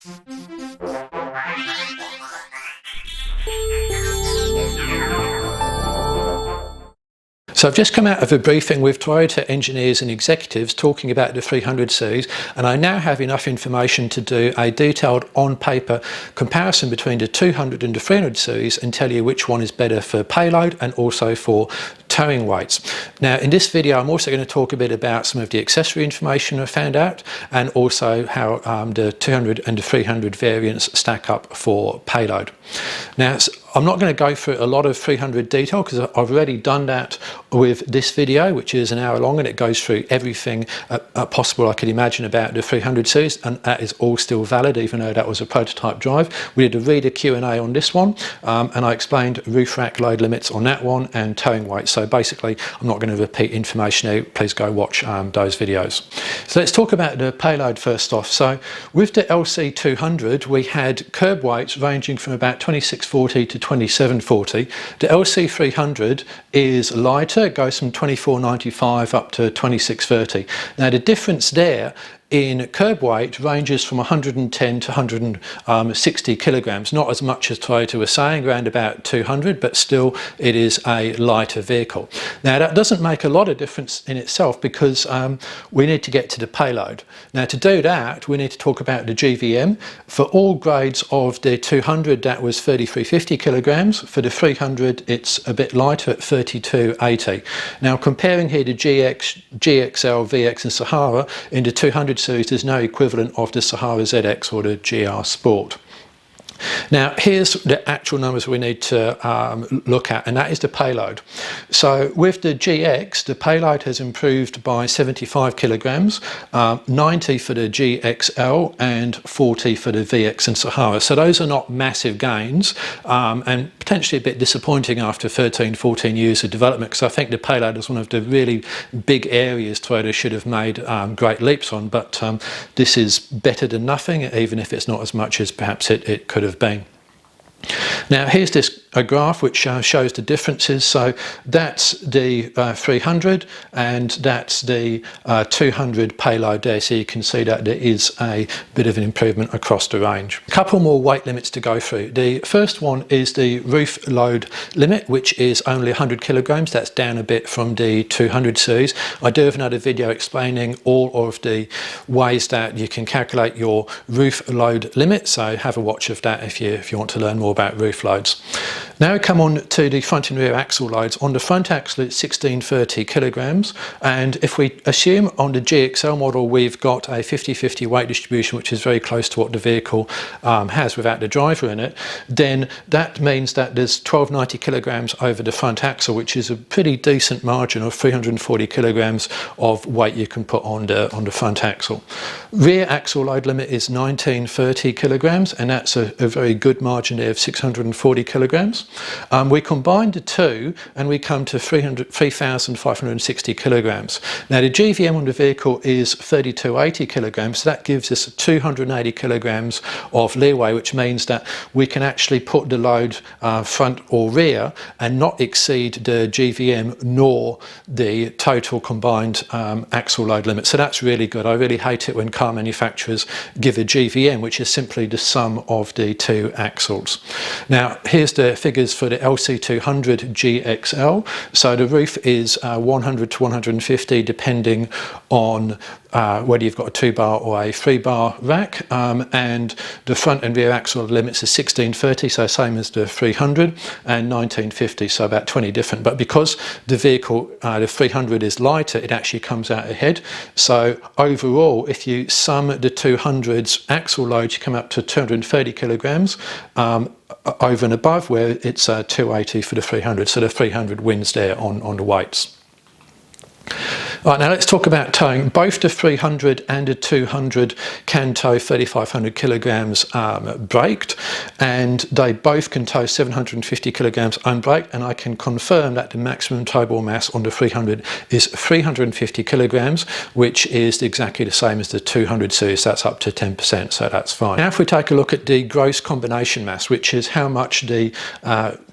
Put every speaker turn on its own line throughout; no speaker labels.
So I've just come out of a briefing with Toyota engineers and executives talking about the 300 series, and I now have enough information to do a detailed on-paper comparison between the 200 and the 300 series and tell you which one is better for payload and also for towing weights. Now in this video I'm also going to talk a bit about some of the accessory information I found out, and also how the 200 and the 300 variants stack up for payload. Now I'm not going to go through a lot of 300 detail because I've already done that with this video, which is an hour long, and it goes through everything possible I could imagine about the 300 series, and that is all still valid even though that was a prototype drive. We did a reader Q&A on this one, and I explained roof rack load limits on that one and towing weight. So basically I'm not going to repeat information here. Please go watch those videos. So let's talk about the payload first off. So with the LC200 we had curb weights ranging from about 2640 to 2740. The LC300 is lighter, it goes from 2495 up to 2630. Now the difference there in curb weight ranges from 110 to 160 kilograms, not as much as Toyota was saying, around about 200, but still it is a lighter vehicle. Now that doesn't make a lot of difference in itself because we need to get to the payload. Now to do that we need to talk about the GVM. For all grades of the 200 that was 3350 kilograms, for the 300 it's a bit lighter at 3280. Now comparing here the GX, GXL, VX and Sahara, in the 200 series there's no equivalent of the Sahara ZX or the GR Sport. Now here's the actual numbers we need to look at, and that is the payload. So with the GX the payload has improved by 75 kilograms, 90 for the GXL and 40 for the VX and Sahara. So those are not massive gains, and potentially a bit disappointing after 13-14 years of development, because I think the payload is one of the really big areas Toyota should have made great leaps on, but this is better than nothing, even if it's not as much as perhaps it could have been. Now here's a graph which shows the differences. So that's the 300 and that's the 200 payload there, so you can see that there is a bit of an improvement across the range. A couple more weight limits to go through. The first one is the roof load limit, which is only 100 kilograms. That's down a bit from the 200 series. I do have another video explaining all of the ways that you can calculate your roof load limit, so have a watch of that if you want to learn more about roof loads. Now we come on to the front and rear axle loads. On the front axle it's 1630 kilograms, and if we assume on the GXL model we've got a 50-50 weight distribution, which is very close to what the vehicle has without the driver in it, then that means that there's 1290 kilograms over the front axle, which is a pretty decent margin of 340 kilograms of weight you can put on the front axle. Rear axle load limit is 1930 kilograms, and that's a very good margin there of 640 kilograms. We combine the two and we come to 3,560 kilograms. Now the GVM on the vehicle is 3280 kilograms, so that gives us 280 kilograms of leeway, which means that we can actually put the load front or rear and not exceed the GVM nor the total combined axle load limit. So that's really good. I really hate it when car manufacturers give a GVM which is simply the sum of the two axles. Now here's the figures for the LC200 GXL. So the roof is 100 to 150 depending on whether you've got a 2-bar or a 3-bar rack, and the front and rear axle limits are 1630, so same as the 300, and 1950, so about 20 different. But because the vehicle, the 300 is lighter, it actually comes out ahead. So overall, if you sum the 200's axle loads, you come up to 230 kilograms over and above, where it's 280 for the 300. So the 300 wins there on the weights. Right, now let's talk about towing. Both the 300 and the 200 can tow 3,500 kilograms braked, and they both can tow 750 kilograms unbraked, and I can confirm that the maximum towable mass on the 300 is 350 kilograms, which is exactly the same as the 200 series. That's up to 10%, so that's fine. Now if we take a look at the gross combination mass, which is how much the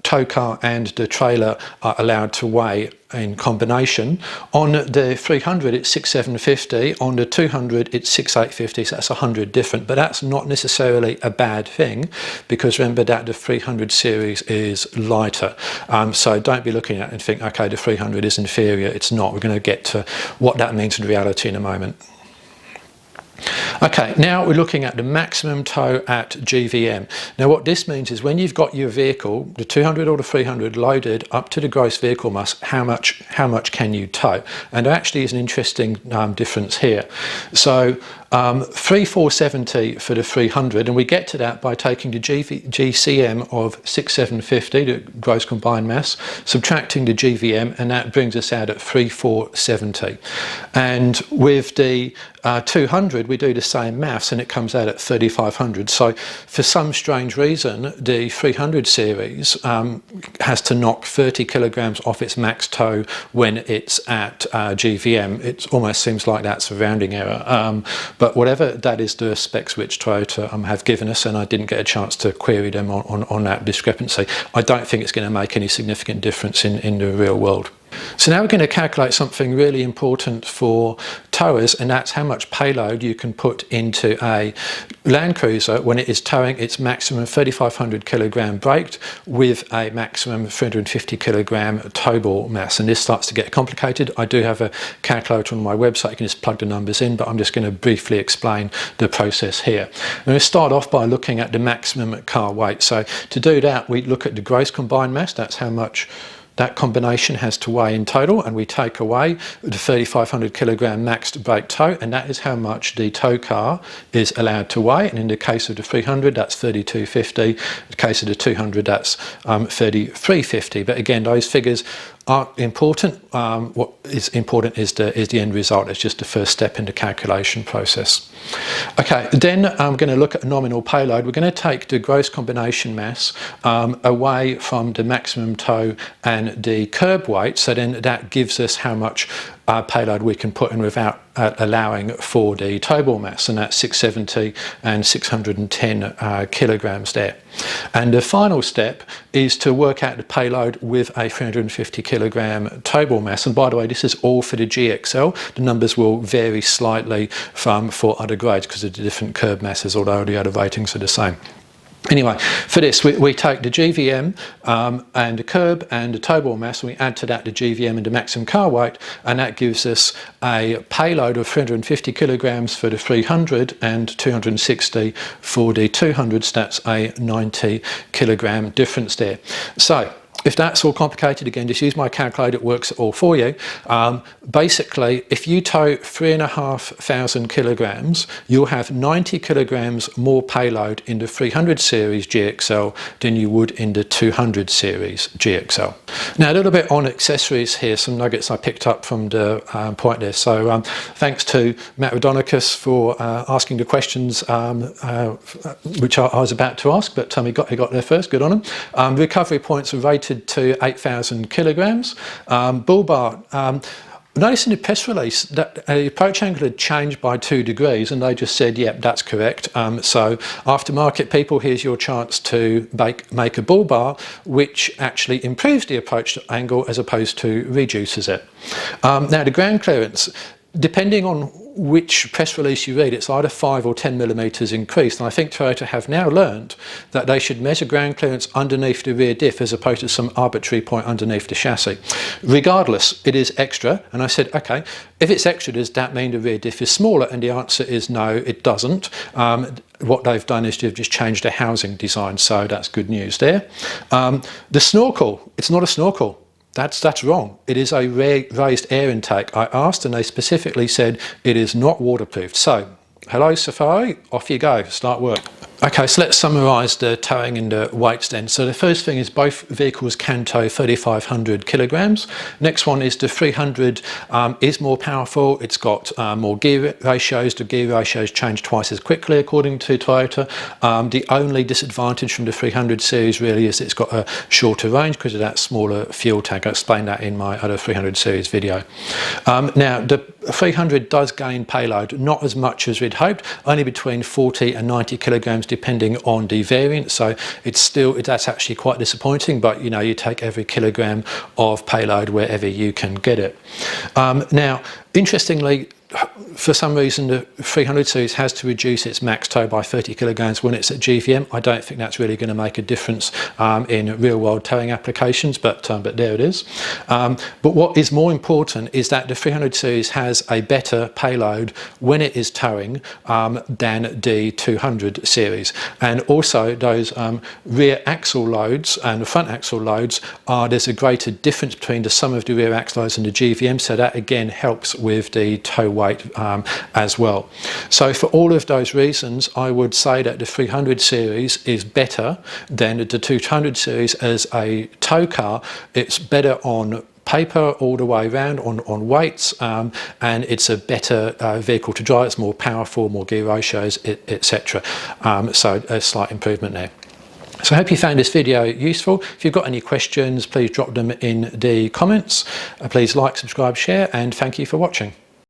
tow car and the trailer are allowed to weigh in combination. On the 300 it's 6,750, on the 200 it's 6,850, so that's 100 different, but that's not necessarily a bad thing, because remember that the 300 series is lighter. So don't be looking at it and think, okay, the 300 is inferior. It's not. We're going to get to what that means in reality in a moment. Okay, now we're looking at the maximum tow at GVM. Now what this means is when you've got your vehicle, the 200 or the 300 loaded up to the gross vehicle mass, how much can you tow? And there actually is an interesting difference here. So 3,470 for the 300, and we get to that by taking the GCM of 6,750, the gross combined mass, subtracting the GVM, and that brings us out at 3,470. And with the 200 we do the same maths and it comes out at 3,500. So for some strange reason the 300 series has to knock 30 kilograms off its max tow when it's at GVM. It almost seems like that's a rounding error, but whatever that is, the specs which Toyota have given us, and I didn't get a chance to query them on that discrepancy. I don't think it's going to make any significant difference in the real world. So now we're going to calculate something really important for towers, and that's how much payload you can put into a Land Cruiser when it is towing its maximum 3,500 kilogram braked with a maximum 350 kilogram towable mass. And this starts to get complicated. I do have a calculator on my website. You can just plug the numbers in, but I'm just going to briefly explain the process here. I'm going to start off by looking at the maximum car weight. So to do that, we look at the gross combined mass. That's how much that combination has to weigh in total, and we take away the 3,500 kilogram maxed brake tow, and that is how much the tow car is allowed to weigh. And in the case of the 300 that's 3,250, in the case of the 200 that's 3,350. But again, those figures aren't important. What is important is the end result. It's just the first step in the calculation process. Okay, then I'm going to look at nominal payload. We're going to take the gross combination mass away from the maximum tow and the curb weight, so then that gives us how much payload we can put in without allowing for the towable mass, and that's 670 and 610 kilograms there. And the final step is to work out the payload with a 350 kilogram towable mass. And by the way, this is all for the GXL. The numbers will vary slightly for other grades because of the different curb masses, although the other ratings are the same. Anyway, for this we take the GVM and the curb and the towable mass, and we add to that the GVM and the maximum car weight, and that gives us a payload of 350 kilograms for the 300 and 260 for the 200. So that's a 90 kilogram difference there. So if that's all complicated, again, just use my calculator, it works it all for you. Basically, if you tow 3,500 kilograms, you'll have 90 kilograms more payload in the 300 series GXL than you would in the 200 series GXL. Now, a little bit on accessories here, some nuggets I picked up from the point there. So thanks to Matt Rodonicus for asking the questions which I was about to ask, but he got there first, good on him. Recovery points are rated to 8,000 kilograms. Bull bar. Notice in the press release that the approach angle had changed by 2 degrees, and they just said, yep, that's correct. So aftermarket people, here's your chance to make a bull bar, which actually improves the approach angle as opposed to reduces it. Now the ground clearance, depending on which press release you read, it's either 5 or 10 millimeters increased, and I think Toyota have now learned that they should measure ground clearance underneath the rear diff as opposed to some arbitrary point underneath the chassis. Regardless, it is extra, and I said, okay, if it's extra, does that mean the rear diff is smaller? And the answer is no, it doesn't. What they've done is they've just changed the housing design, so that's good news there. The snorkel, it's not a snorkel. That's wrong. It is a raised air intake. I asked and they specifically said it is not waterproofed. So, hello Safari, off you go, start work. Okay, so let's summarise the towing and the weights then. So the first thing is both vehicles can tow 3,500 kilograms. Next one is the 300 is more powerful. It's got more gear ratios. The gear ratios change twice as quickly according to Toyota. The only disadvantage from the 300 series really is it's got a shorter range because of that smaller fuel tank. I explained that in my other 300 series video. Now the 300 does gain payload, not as much as we'd hoped, only between 40 and 90 kilograms depending on the variant, so that's actually quite disappointing, but you know, you take every kilogram of payload wherever you can get it. Now, interestingly, for some reason the 300 series has to reduce its max tow by 30 kilograms when it's at GVM. I don't think that's really going to make a difference in real world towing applications, but there it is. But what is more important is that the 300 series has a better payload when it is towing than the 200 series, and also those rear axle loads and the front axle loads there's a greater difference between the sum of the rear axle loads and the GVM, so that again helps with the tow weight as well. So for all of those reasons, I would say that the 300 series is better than the 200 series as a tow car. It's better on paper all the way around on weights, and it's a better vehicle to drive. It's more powerful, more gear ratios, etc. So a slight improvement there. So I hope you found this video useful. If you've got any questions, please drop them in the comments. Please like, subscribe, share, and thank you for watching.